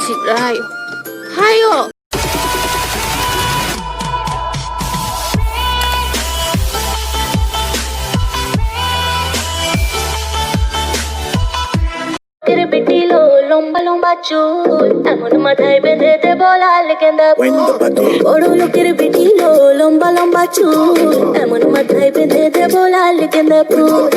nungsibra hayo. Hayo. तेरे पिटीलो लंबा लंबा चूल एमन माথায় বেঁধে দে বলাল কেন্দা বড় লোকের পিটিলো লম্বা লম্বা চুল এমন মাথায় বেঁধে দে বলাল কেন্দা ফুল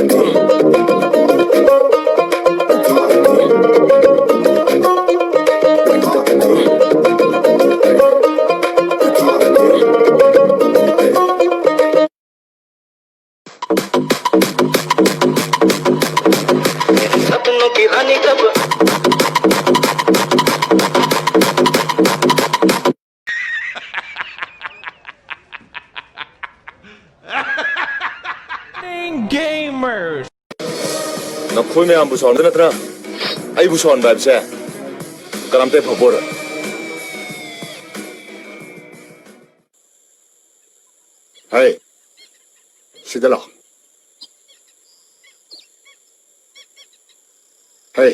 सपनों की रानी कब Gamers. 너 콜메 안 무서운 데 나더라. 아이 무서운 밥세. 까람때 버버라. 하이. 시들라. 하이.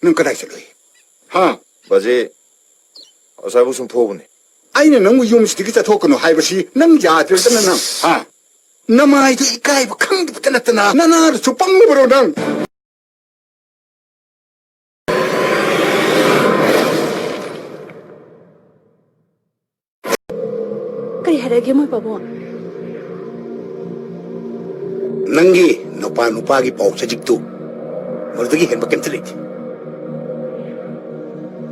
넌 그다이서 로이. 하. 뭐지? 어서 무슨 포부네. 아이는 너무 용시 되게 좋거든 하이버시 능자 들더는 하. 나마이도 이까이고 강도 떠났더나 나나를 주빵 먹으러 난 kari harage mo pabo 능기 누파기 pausa직도 머르득이 henba 겜틀리지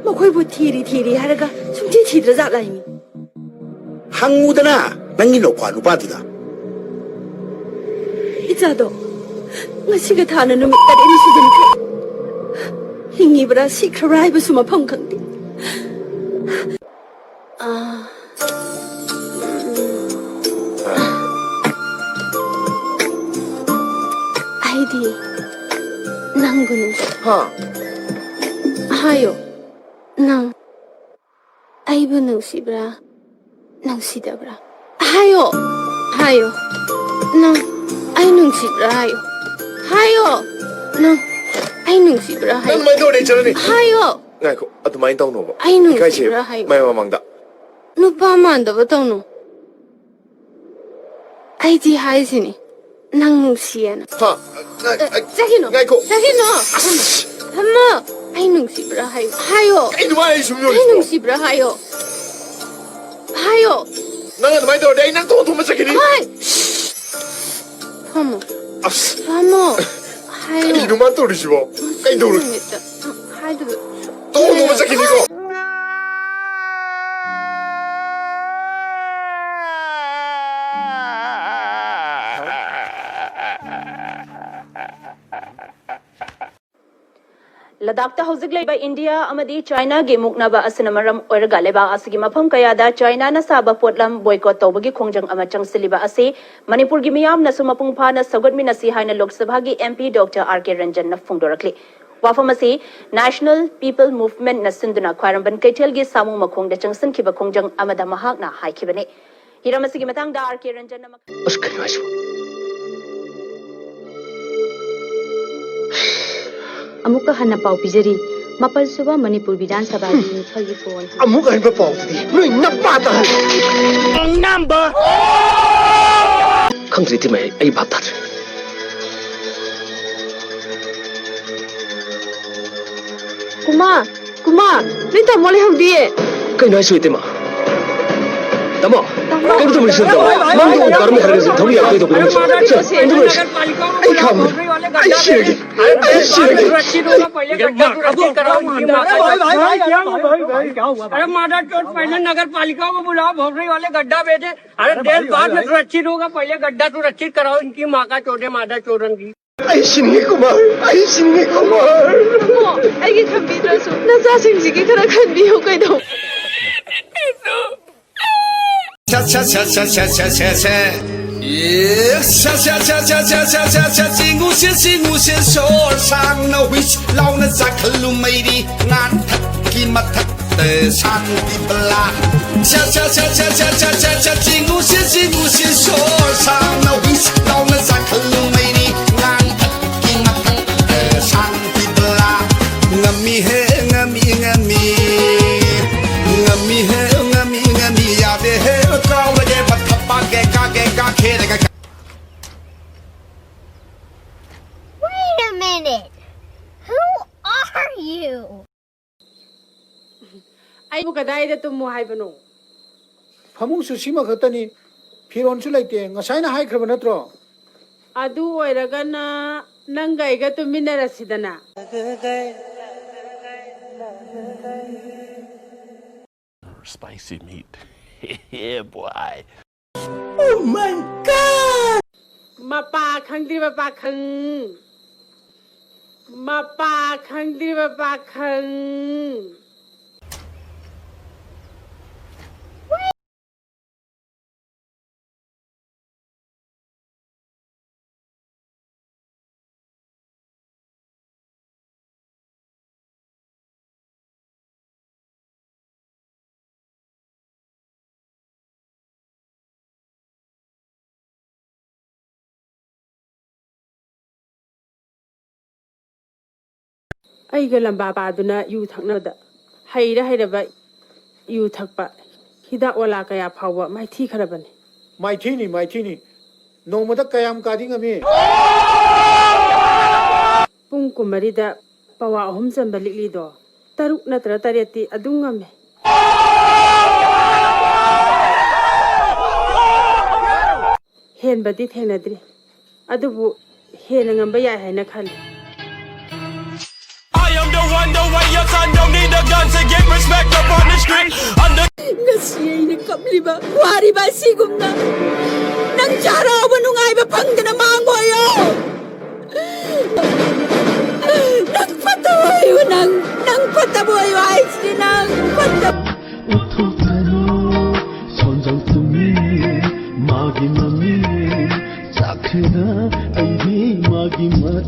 makhoi bu thiri haraga sumthi thidra za lai mi 항우드나 능기 누파두다 이자도 ngasiga thana numit ta deni sidin ka hingi bra sikrai ba suma phang khangti 아이디 낭구는 하. 하요 낭 아이브 능시브라 능시다브라 하요 낭 아이 능시브라 하요 낭 아이 능시브라 하요 난 많이 오래전에. 하요 나이코 아도 많이 다운로 봐. 아이 능시브라 하요 마야마 망다. 누파 만다바 떠노 아이디 하이시니 낭 능시야나 하. 자기노 나이코. 엄마 아이 능시브라 하요 이놈아 이 숨요. 아이 능시브라 하요 나는 많이 더 내가 또 도마 새끼니. 하이 파모 아스. 하요 이놈아 또 우리시고. 까이 도르. 하이도 또 도마 새끼니고. Ladakh हौजिक लेबा इंडिया अमदी चाइना गे मुकनाबा असना मरम ओरगा लेबा असगी मफम कयादा China ना साबा पोटलम boycott तौबगी खोंजंग अमा चंगसिलिबा असे मणिपुर गी मियाम नसु मपुंग फाना सगडमिनसी हाइना लोकसभा गी एमपी डॉक्टर आर.के. रंजन न फोंदोरखले वाफम असे नेशनल पीपल मूवमेंट नसिंदुना ख्वारंबन कैथेल गी सामु मखोंगदा चंगसनखिबा खोंजंग अमदा महाकना हाइखिबने हिरम असिगी मतंगदा आर.के. रंजन न अमुक हन्ना पाउ पिजरी मपल सुबह मणिपुर विधानसभा की छलगी फोन अमुक हन्बा पाउदी नोइ नपाता नंबर खंग्रिति मै आई बात था कुमार नहीं तो मोले हम दिए कहीं नहीं सुईते माँ तमो कौन तो मिशन तो मंग तो कर्म करने से थोड़ी आगे तो कुछ आई काम आई शिरगी अरे मादा चोट पहले नगर पालिका को बुलाओ भोसड़ी वाले गड्ढा बेचे अरे देर बाद में सुरक्षित होगा पहले गड्ढा सुरक्षित कराओ इनकी माँ का चोटे मादा चोरन की आई शिंगी कुमार आइए खंबीद्रसु नजा सिंहजी खरा खंबी हो कई दो ngami ꯑꯩꯕꯨ ꯀꯗꯥꯏꯗ ꯇꯨꯝꯃꯨ ꯍꯥꯏꯕꯅꯣ ꯐꯃꯨꯡꯁꯨ ꯁꯤꯃ ꯈꯛꯇꯅꯤ ꯐꯤꯔꯣꯟꯁꯨ ꯂꯩꯇꯦ ꯉꯁꯥꯏꯅ ꯍꯥꯏꯈ꯭ꯔꯕ ꯅꯠꯇ꯭ꯔꯣ ꯑꯗꯨ ꯑꯣꯏꯔꯒꯅ ꯅꯪꯒ ꯑꯩꯒ ꯇꯨꯝꯃꯤꯟꯅꯔꯁꯤꯗꯅ Spicy meat. Yeah, boy. ꯃꯄꯥ ꯈꯪꯗ꯭ꯔꯤꯕ ꯄꯥꯈꯪ ꯃꯄꯥ ꯈꯪꯗ꯭ꯔꯤꯕ ꯄꯥꯈꯪ ꯑꯩꯒ ꯂꯝꯕꯥ ꯄꯥꯗꯨꯅ ꯌꯨ ꯊꯛꯅꯕꯗ ꯍꯩꯔꯕ ꯌꯨ ꯊꯛꯄ ꯍꯤꯗꯥꯛ ꯑꯣꯂꯥ ꯀꯌꯥ ꯐꯥꯎꯕ ꯃꯥꯏꯊꯤꯈ꯭ꯔꯕꯅꯤ ꯃꯥꯏꯊꯤꯅꯤ ꯅꯣꯡꯃꯗ ꯀꯌꯥꯝ ꯀꯥꯗꯤ ꯉꯝꯃꯤ ꯄꯨꯡ 20ꯗ ꯄꯋꯥ 3 ꯆꯟꯕ ꯂꯤꯛꯂꯤꯗꯣ 6 ꯅꯠꯇ꯭ꯔ 8ꯇꯤ ꯑꯗꯨꯝ ꯉꯝꯃꯦ ꯍꯦꯟꯕꯗꯤ ꯊꯦꯡꯅꯗ꯭ꯔꯤ ꯑꯗꯨꯕꯨ ꯍꯦꯟꯅ ꯉꯝꯕ ꯌꯥꯏ ꯍꯥꯏꯅ ꯈꯜꯂꯤ ngasi aina kapliba wari ba sigumna nang charawa nungaiba pangdana mangoyo nang pataboy nang pataboy ay sinang patab 선정tum이 마기 맘이 싹해나 아이디 마기 맛